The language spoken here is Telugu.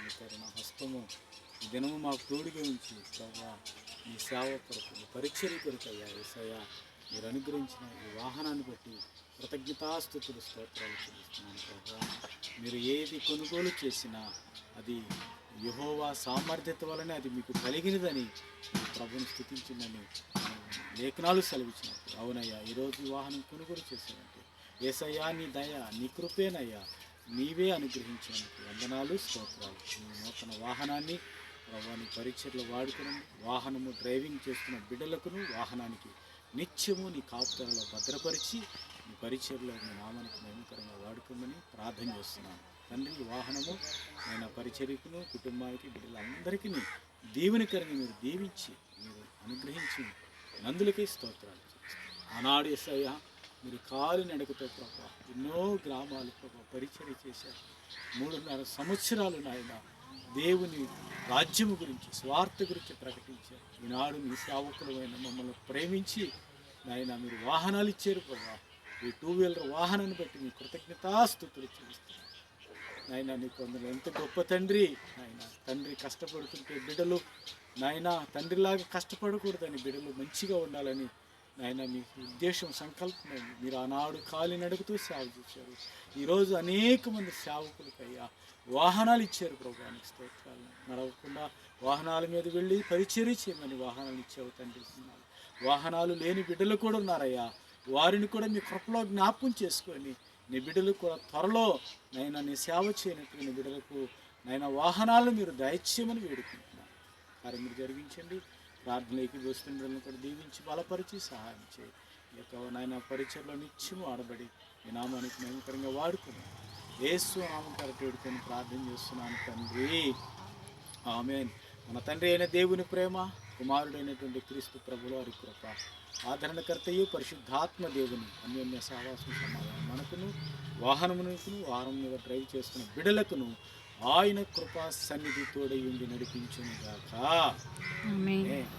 మీ కరుణ హస్తము ఈ దినము మాకు తోడుగా ఉంచి ప్రభా ఈ సేవ కొరకు పరిచర్య కొరకు అయ్యా యేసయ్యా మీరు అనుగ్రహించిన ఈ వాహనాన్ని బట్టి కృతజ్ఞతాస్తుతులు స్తోత్రాలు చెల్లిస్తున్నాను ప్రభా. మీరు ఏది కొనుగోలు చేసినా అది యెహోవా సామర్థ్యత వలన అది మీకు కలిగినదని ప్రభుని స్తుతించిందని లేఖనాలు సెలవిచ్చినప్పుడు అవునయ్యా ఈరోజు ఈ వాహనం కొనుగోలు చేశానంటే యేసయ్యా నీ దయ నీ కృపేనయ్యా నీవే అనుగ్రహించినందుకు వందనాలు స్తోత్రాలు. నీ నూతన వాహనాన్ని ప్రభాని పరీక్షలో వాడుకుని వాహనము డ్రైవింగ్ చేస్తున్న బిడ్డలకును వాహనానికి నిత్యము నీ కాపుదలలో భద్రపరిచి నీ పరిచయలో నీ నామానికి నమ్మకరంగా వాడుకోమని ప్రార్థన చేస్తున్నాను తండ్రి. ఈ వాహనము నేను పరిచర్యకును కుటుంబానికి బిడ్డలందరికీ దీవెనకరంగా మీరు దీవించి మీరు అనుగ్రహించి నందులకే స్తోత్రాలు ఆనాడు యేసయ్యా మీరు కాలు నడకతో ప్రభా ఎన్నో గ్రామాలు ప్రభా పరిచర్య చేశారు. 3.5 సంవత్సరాలు నాయన దేవుని రాజ్యము గురించి స్వార్థ గురించి ప్రకటించారు. ఈనాడు మీ సేవకులమైన మమ్మల్ని ప్రేమించి నాయన మీరు వాహనాలు ఇచ్చారు ప్రభా. ఈ 2 వీలర్ వాహనాన్ని బట్టి మీ కృతజ్ఞతాస్తుతులు చెల్లిస్తున్నాను నాయన. నీ కొందరు ఎంత గొప్ప తండ్రి నాయన. తండ్రి కష్టపడుతుంటే బిడ్డలు నాయన తండ్రిలాగా కష్టపడకూడదని బిడ్డలు మంచిగా ఉండాలని నాయన మీ ఉద్దేశం సంకల్పం. మీరు ఆనాడు కాలి నడుపుతూ సేవ చేశారు. ఈరోజు అనేక మంది సేవకులకయ్యా వాహనాలు ఇచ్చారు ప్రభువానికి స్తోత్రాలు. నడవకుండా వాహనాల మీద వెళ్ళి పరిచర్య చేయమని వాహనాలు ఇచ్చావు తండ్రి. వాహనాలు లేని బిడ్డలు కూడా ఉన్నారయ్యా. వారిని కూడా మీ కృపలో జ్ఞాపకం చేసుకొని నీ బిడ్డలు కూడా త్వరలో నైనా నీ సేవ చేయనట్టు నీ బిడ్డలకు నైనా వాహనాలు మీరు దయచేయమని వేడుకుంటున్నాను. కార్యం మీరు జరిగించండి. ప్రార్థనలోకి వస్తున్న బిడ్డలను కూడా దీవించి బలపరిచి సహాయం చేయి. ఈ యొక్క నాయన పరిచయలో నిత్యము ఆడబడి ఈ నామానికి నమ్మకరంగా వాడుకున్నాను. యేసు నామం కరెక్ట్ వేడుకొని ప్రార్థన చేస్తున్నాను తండ్రి. ఆమేన్. మన తండ్రి అయిన దేవుని ప్రేమ కుమారుడైనటువంటి క్రీస్తు ప్రభుల వారి కృప ఆదరణకర్తయు పరిశుద్ధాత్మ దేవుని అన్యోన్య సహవాసం సమాధానం మనకును వాహనమునకును వాహనం మీద డ్రైవ్ చేస్తున్న బిడలకును ఆయన కృపా సన్నిధి తోడై ఉండి నడిపించును గాక. ఆమేన్.